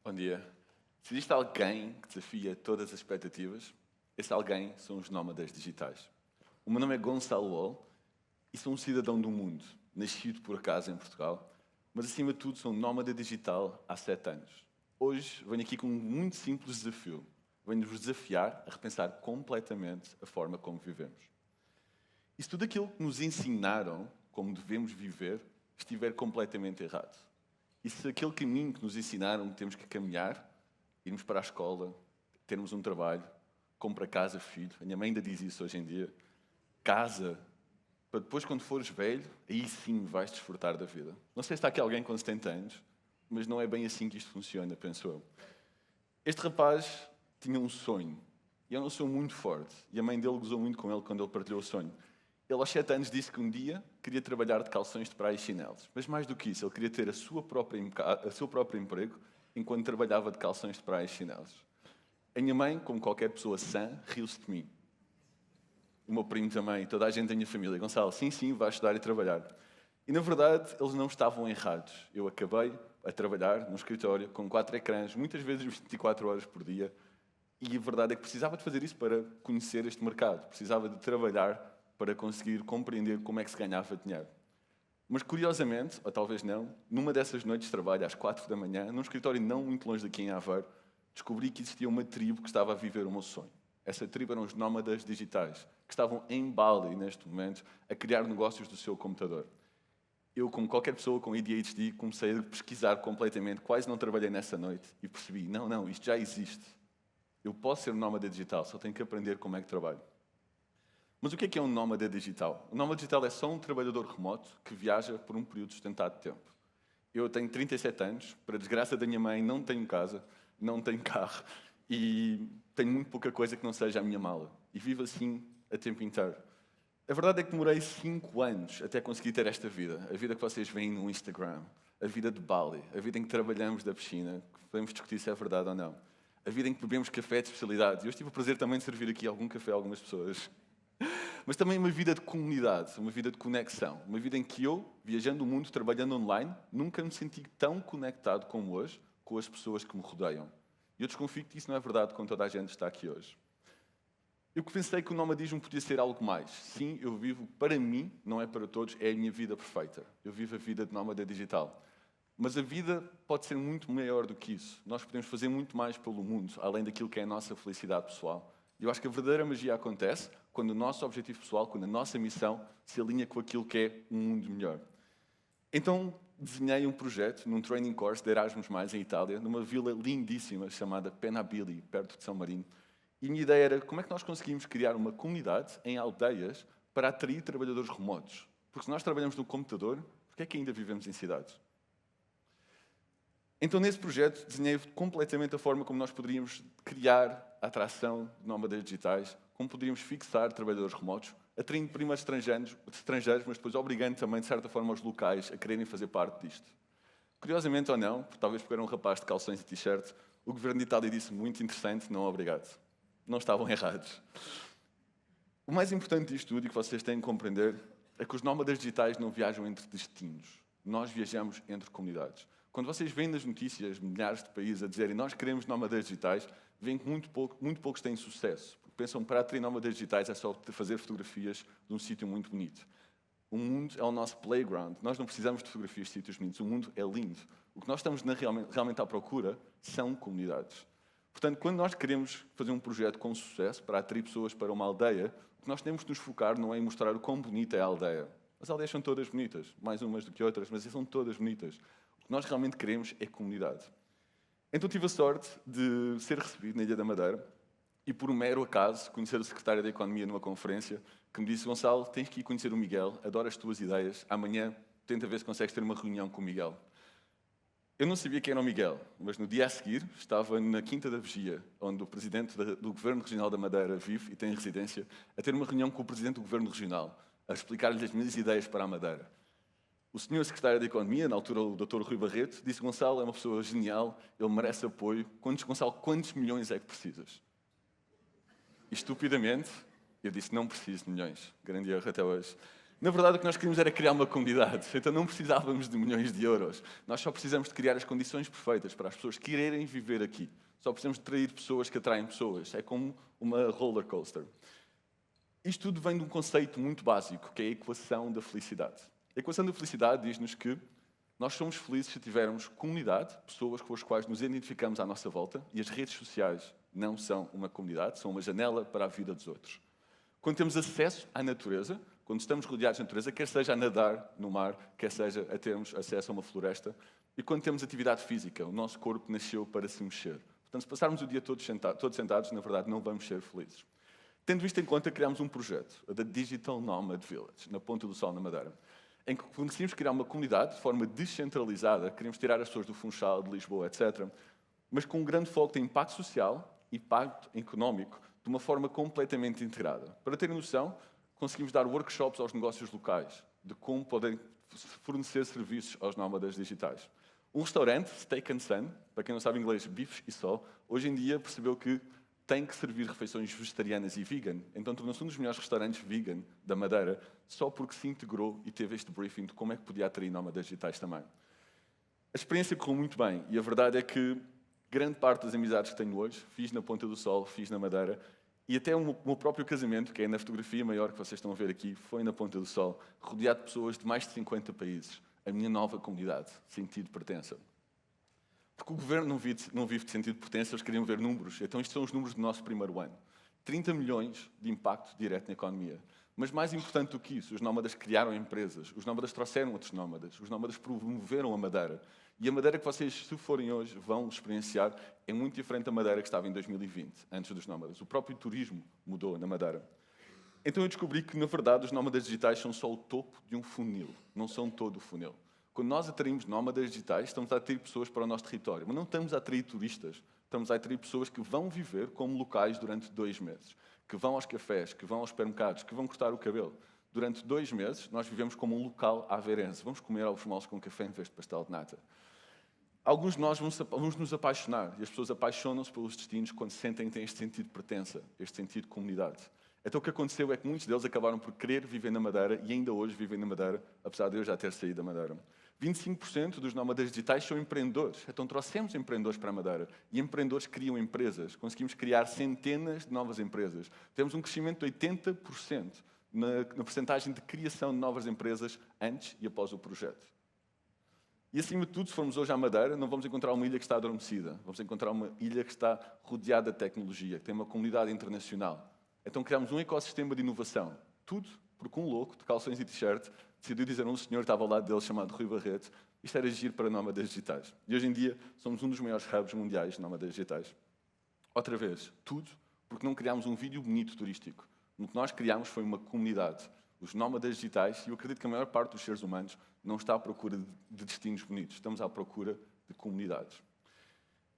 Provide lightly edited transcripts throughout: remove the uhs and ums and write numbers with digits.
Bom dia. Se existe alguém que desafia todas as expectativas, esse alguém são os nómadas digitais. O meu nome é Gonçalo Wall e sou um cidadão do mundo, nascido por acaso em Portugal, mas acima de tudo sou um nómada digital há 7 anos. Hoje venho aqui com um muito simples desafio. Venho-vos desafiar a repensar completamente a forma como vivemos. E se tudo aquilo que nos ensinaram como devemos viver estiver completamente errado? E se aquele caminho que nos ensinaram que temos que caminhar, irmos para a escola, termos um trabalho, compra casa, filho, a minha mãe ainda diz isso hoje em dia, casa, para depois quando fores velho, aí sim vais desfrutar da vida. Não sei se está aqui alguém com 70 anos, mas não é bem assim que isto funciona, penso eu. Este rapaz tinha um sonho, e é um sonho muito forte, e a mãe dele gozou muito com ele quando ele partilhou o sonho. Ele, aos 7 anos, disse que um dia queria trabalhar de calções de praia e chinelos. Mas mais do que isso, ele queria ter o seu próprio emprego enquanto trabalhava de calções de praia e chinelos. A minha mãe, como qualquer pessoa sã, riu-se de mim. O meu primo também, toda a gente da minha família. Gonçalo, sim, vai estudar e trabalhar. E, na verdade, eles não estavam errados. Eu acabei a trabalhar num escritório com 4 ecrãs, muitas vezes 24 horas por dia. E a verdade é que precisava de fazer isso para conhecer este mercado. Precisava de trabalhar para conseguir compreender como é que se ganhava dinheiro. Mas, curiosamente, ou talvez não, numa dessas noites de trabalho, às 4 da manhã, num escritório não muito longe daqui em Aveiro, descobri que existia uma tribo que estava a viver o meu sonho. Essa tribo eram os nómadas digitais, que estavam em Bali, neste momento, a criar negócios do seu computador. Eu, como qualquer pessoa com ADHD, comecei a pesquisar completamente, quase não trabalhei nessa noite, e percebi, não, isto já existe. Eu posso ser um nómada digital, só tenho que aprender como é que trabalho. Mas o que é um nómada digital? O nómada digital é só um trabalhador remoto que viaja por um período sustentado de tempo. Eu tenho 37 anos, para a desgraça da minha mãe, não tenho casa, não tenho carro e tenho muito pouca coisa que não seja a minha mala. E vivo assim a tempo inteiro. A verdade é que demorei 5 anos até conseguir ter esta vida. A vida que vocês veem no Instagram, a vida de Bali, a vida em que trabalhamos da piscina, que podemos discutir se é verdade ou não. A vida em que bebemos café de especialidade. Eu tive o prazer também de servir aqui algum café a algumas pessoas. Mas também uma vida de comunidade, uma vida de conexão. Uma vida em que eu, viajando o mundo, trabalhando online, nunca me senti tão conectado como hoje com as pessoas que me rodeiam. E eu desconfio que isso não é verdade com toda a gente que está aqui hoje. Eu pensei que o nomadismo podia ser algo mais. Sim, eu vivo, para mim, não é para todos, é a minha vida perfeita. Eu vivo a vida de nómada digital. Mas a vida pode ser muito maior do que isso. Nós podemos fazer muito mais pelo mundo, além daquilo que é a nossa felicidade pessoal. Eu acho que a verdadeira magia acontece quando o nosso objetivo pessoal, quando a nossa missão se alinha com aquilo que é um mundo melhor. Então, desenhei um projeto num training course de Erasmus+, em Itália, numa vila lindíssima chamada Penabili, perto de São Marino. E a minha ideia era como é que nós conseguimos criar uma comunidade em aldeias para atrair trabalhadores remotos. Porque se nós trabalhamos no computador, por que é que ainda vivemos em cidades? Então, nesse projeto, desenhei completamente a forma como nós poderíamos criar a atração de nómadas digitais, como poderíamos fixar trabalhadores remotos, atraindo primeiro estrangeiros, mas depois obrigando também, de certa forma, os locais a quererem fazer parte disto. Curiosamente ou não, talvez porque era um rapaz de calções e t-shirt, o governo de Itália disse muito interessante, não obrigado. Não estavam errados. O mais importante disto tudo, e que vocês têm que compreender, é que os nómadas digitais não viajam entre destinos. Nós viajamos entre comunidades. Quando vocês veem nas notícias milhares de países a dizerem nós queremos nómadas digitais, veem que muito poucos têm sucesso. Porque pensam que para atrair nómadas digitais é só fazer fotografias de um sítio muito bonito. O mundo é o nosso playground. Nós não precisamos de fotografias de sítios bonitos. O mundo é lindo. O que nós estamos realmente à procura são comunidades. Portanto, quando nós queremos fazer um projeto com sucesso para atrair pessoas para uma aldeia, o que nós temos de nos focar não é em mostrar o quão bonita é a aldeia. As aldeias são todas bonitas, mais umas do que outras, mas são todas bonitas. O que nós realmente queremos é comunidade. Então tive a sorte de ser recebido na Ilha da Madeira e, por um mero acaso, conhecer o secretário da Economia numa conferência que me disse: Gonçalo, tens que ir conhecer o Miguel, adoro as tuas ideias, amanhã tenta ver se consegues ter uma reunião com o Miguel. Eu não sabia quem era o Miguel, mas no dia a seguir estava na Quinta da Vigia, onde o presidente do Governo Regional da Madeira vive e tem residência, a ter uma reunião com o presidente do Governo Regional, a explicar-lhe as minhas ideias para a Madeira. O senhor secretário da Economia, na altura o Dr. Rui Barreto, disse: Gonçalo é uma pessoa genial, ele merece apoio. Gonçalo, quantos milhões é que precisas? E estupidamente, eu disse: não preciso de milhões. Grande erro até hoje. Na verdade, o que nós queríamos era criar uma comunidade. Então não precisávamos de milhões de euros. Nós só precisamos de criar as condições perfeitas para as pessoas quererem viver aqui. Só precisamos de atrair pessoas que atraem pessoas. É como uma roller coaster. Isto tudo vem de um conceito muito básico, que é a equação da felicidade. A equação da felicidade diz-nos que nós somos felizes se tivermos comunidade, pessoas com as quais nos identificamos à nossa volta, e as redes sociais não são uma comunidade, são uma janela para a vida dos outros. Quando temos acesso à natureza, quando estamos rodeados de natureza, quer seja a nadar no mar, quer seja a termos acesso a uma floresta, e quando temos atividade física, o nosso corpo nasceu para se mexer. Portanto, se passarmos o dia todo sentados, na verdade, não vamos ser felizes. Tendo isto em conta, criámos um projeto, a da Digital Nomad Village, na Ponta do Sol, na Madeira, em que conseguimos criar uma comunidade de forma descentralizada, queríamos tirar as pessoas do Funchal, de Lisboa, etc., mas com um grande foco em impacto social e impacto económico, de uma forma completamente integrada. Para terem noção, conseguimos dar workshops aos negócios locais, de como podem fornecer serviços aos nómadas digitais. Um restaurante, Steak and Sun, para quem não sabe inglês, bifes e só, hoje em dia percebeu que tem que servir refeições vegetarianas e vegan, então tornou-se um dos melhores restaurantes vegan da Madeira, só porque se integrou e teve este briefing de como é que podia atrair nómadas digitais também. A experiência correu muito bem, e a verdade é que grande parte das amizades que tenho hoje, fiz na Ponta do Sol, fiz na Madeira, e até o meu próprio casamento, que é na fotografia maior que vocês estão a ver aqui, foi na Ponta do Sol, rodeado de pessoas de mais de 50 países. A minha nova comunidade, sentido de pertença. Porque o governo não vive de sentido de pertença, eles queriam ver números. Então, estes são os números do nosso primeiro ano. 30 milhões de impacto direto na economia. Mas mais importante do que isso, os nómadas criaram empresas, os nómadas trouxeram outros nómadas, os nómadas promoveram a Madeira. E a Madeira que vocês, se forem hoje, vão experienciar é muito diferente da Madeira que estava em 2020, antes dos nómadas. O próprio turismo mudou na Madeira. Então eu descobri que, na verdade, os nómadas digitais são só o topo de um funil, não são todo o funil. Quando nós atraímos nómadas digitais, estamos a atrair pessoas para o nosso território, mas não estamos a atrair turistas, estamos a atrair pessoas que vão viver como locais durante 2 meses, que vão aos cafés, que vão aos supermercados, que vão cortar o cabelo. Durante 2 meses, nós vivemos como um local aveirense. Vamos comer ovos moles com café em vez de pastel de nata. Alguns de nós vamos nos apaixonar, e as pessoas apaixonam-se pelos destinos quando sentem que têm este sentido de pertença, este sentido de comunidade. Então o que aconteceu é que muitos deles acabaram por querer viver na Madeira, e ainda hoje vivem na Madeira, apesar de eu já ter saído da Madeira. 25% dos nómadas digitais são empreendedores. Então trouxemos empreendedores para a Madeira. E empreendedores criam empresas. Conseguimos criar centenas de novas empresas. Temos um crescimento de 80% na percentagem de criação de novas empresas antes e após o projeto. E acima de tudo, se formos hoje à Madeira, não vamos encontrar uma ilha que está adormecida. Vamos encontrar uma ilha que está rodeada de tecnologia, que tem uma comunidade internacional. Então criámos um ecossistema de inovação. Tudo porque um louco de calções e t-shirt decidiu dizer a um senhor que estava ao lado dele, chamado Rui Barreto, isto era agir para nómadas digitais. E hoje em dia somos um dos maiores hubs mundiais de nómadas digitais. Outra vez, tudo porque não criámos um vídeo bonito turístico. O que nós criámos foi uma comunidade. Os nómadas digitais, e eu acredito que a maior parte dos seres humanos não está à procura de destinos bonitos, estamos à procura de comunidades.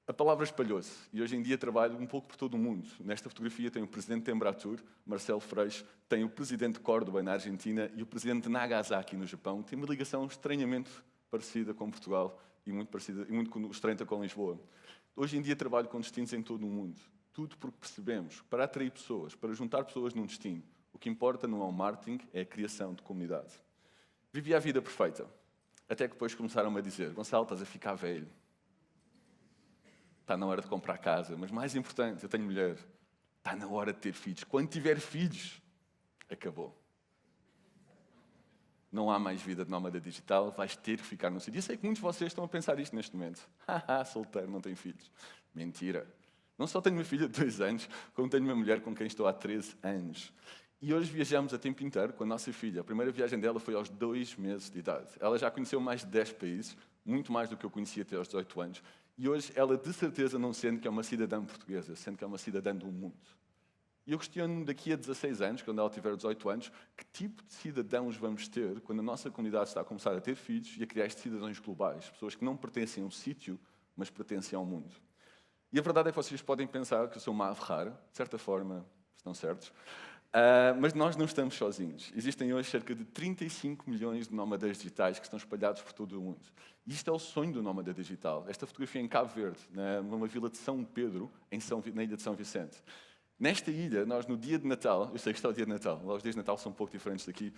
A palavra espalhou-se e hoje em dia trabalho um pouco por todo o mundo. Nesta fotografia tem o presidente de Embratur, Marcelo Freixo, tem o presidente de Córdoba, na Argentina, e o presidente de Nagasaki, no Japão. Tem uma ligação estranhamente parecida com Portugal e muito estreita com Lisboa. Hoje em dia trabalho com destinos em todo o mundo. Tudo porque percebemos, para atrair pessoas, para juntar pessoas num destino, o que importa não é o marketing, é a criação de comunidade. Vivi a vida perfeita, até que depois começaram-me a dizer: Gonçalo, estás a ficar velho. Está na hora de comprar casa, mas mais importante, eu tenho mulher. Está na hora de ter filhos. Quando tiver filhos, acabou. Não há mais vida de nómada digital, vais ter que ficar no sítio. Eu sei que muitos de vocês estão a pensar isto neste momento. Haha, solteiro, não tenho filhos. Mentira. Não só tenho uma filha de 2 anos, como tenho uma mulher com quem estou há 13 anos. E hoje viajamos a tempo inteiro com a nossa filha. A primeira viagem dela foi aos 2 meses de idade. Ela já conheceu mais de 10 países, muito mais do que eu conhecia até aos 18 anos. E hoje ela, de certeza, não sente que é uma cidadã portuguesa, sente que é uma cidadã do mundo. E eu questiono-me daqui a 16 anos, quando ela tiver 18 anos, que tipo de cidadãos vamos ter quando a nossa comunidade está a começar a ter filhos e a criar estes cidadãos globais, pessoas que não pertencem a um sítio, mas pertencem ao mundo. E a verdade é que vocês podem pensar que eu sou uma ave rara, de certa forma, estão certos, mas nós não estamos sozinhos. Existem hoje cerca de 35 milhões de nómadas digitais que estão espalhados por todo o mundo. E isto é o sonho do nómada digital. Esta fotografia em Cabo Verde, numa vila de São Pedro, na ilha de São Vicente. Nesta ilha, nós no dia de Natal, eu sei que está o dia de Natal, lá os dias de Natal são um pouco diferentes daqui.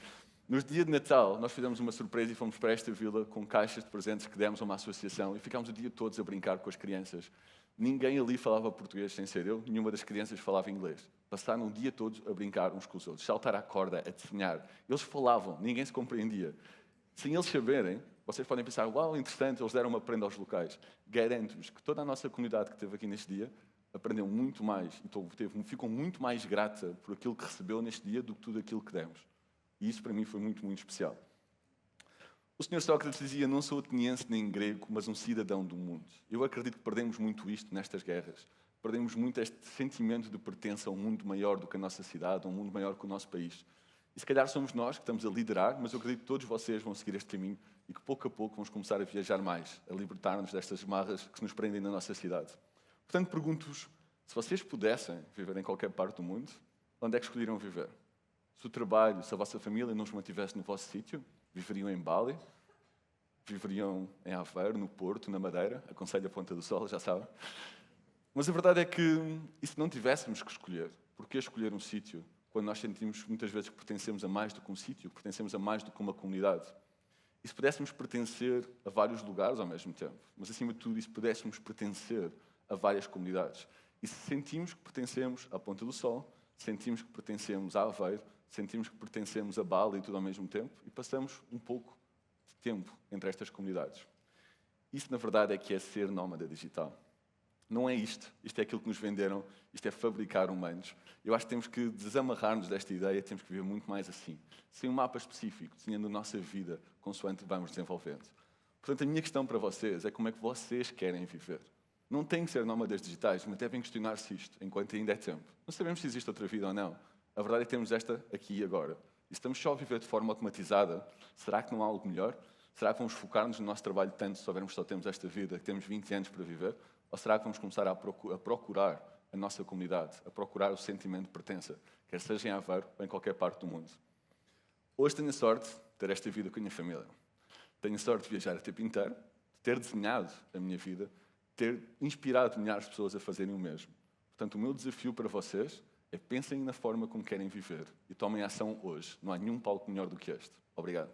No dia de Natal, nós fizemos uma surpresa e fomos para esta vila com caixas de presentes que demos a uma associação e ficámos o dia todos a brincar com as crianças. Ninguém ali falava português sem ser eu, nenhuma das crianças falava inglês. Passaram o dia todo a brincar uns com os outros, saltar à corda, a desenhar. Eles falavam, ninguém se compreendia. Sem eles saberem, vocês podem pensar, uau, interessante, eles deram uma prenda aos locais. Garanto-vos que toda a nossa comunidade que esteve aqui neste dia aprendeu muito mais e ficou muito mais grata por aquilo que recebeu neste dia do que tudo aquilo que demos. E isso para mim foi muito, muito especial. O Sr. Sócrates dizia, não sou ateniense nem grego, mas um cidadão do mundo. Eu acredito que perdemos muito isto nestas guerras. Perdemos muito este sentimento de pertença a um mundo maior do que a nossa cidade, a um mundo maior que o nosso país. E se calhar somos nós que estamos a liderar, mas eu acredito que todos vocês vão seguir este caminho e que pouco a pouco vamos começar a viajar mais, a libertar-nos destas marras que nos prendem na nossa cidade. Portanto, pergunto-vos, se vocês pudessem viver em qualquer parte do mundo, onde é que escolheriam viver? Se o trabalho, se a vossa família não os mantivesse no vosso sítio, viveriam em Bali? Viveriam em Aveiro, no Porto, na Madeira? Aconselho a Ponta do Sol, já sabem. Mas a verdade é que, e se não tivéssemos que escolher? Porquê escolher um sítio quando nós sentimos muitas vezes que pertencemos a mais do que um sítio, que pertencemos a mais do que uma comunidade? E se pudéssemos pertencer a vários lugares ao mesmo tempo, mas acima de tudo, e se pudéssemos pertencer a várias comunidades? E se sentimos que pertencemos à Ponta do Sol, sentimos que pertencemos a Aveiro, sentimos que pertencemos a Bali e tudo ao mesmo tempo, e passamos um pouco de tempo entre estas comunidades. Isso, na verdade, é que é ser nómada digital. Não é isto. Isto é aquilo que nos venderam. Isto é fabricar humanos. Eu acho que temos que desamarrar-nos desta ideia. Temos que viver muito mais assim. Sem um mapa específico, desenhando a nossa vida consoante vamos desenvolvendo. Portanto, a minha questão para vocês é como é que vocês querem viver. Não têm que ser nómadas digitais, mas devem questionar-se isto, enquanto ainda é tempo. Não sabemos se existe outra vida ou não. A verdade é que temos esta aqui e agora. E se estamos só a viver de forma automatizada, será que não há algo melhor? Será que vamos focar-nos no nosso trabalho tanto se soubermos que só temos esta vida, que temos 20 anos para viver? Ou será que vamos começar a procurar a nossa comunidade, a procurar o sentimento de pertença, quer seja em Aveiro ou em qualquer parte do mundo? Hoje tenho a sorte de ter esta vida com a minha família. Tenho a sorte de viajar a tempo inteiro, de ter desenhado a minha vida, ter inspirado milhares de pessoas a fazerem o mesmo. Portanto, o meu desafio para vocês é pensem na forma como querem viver e tomem ação hoje. Não há nenhum palco melhor do que este. Obrigado.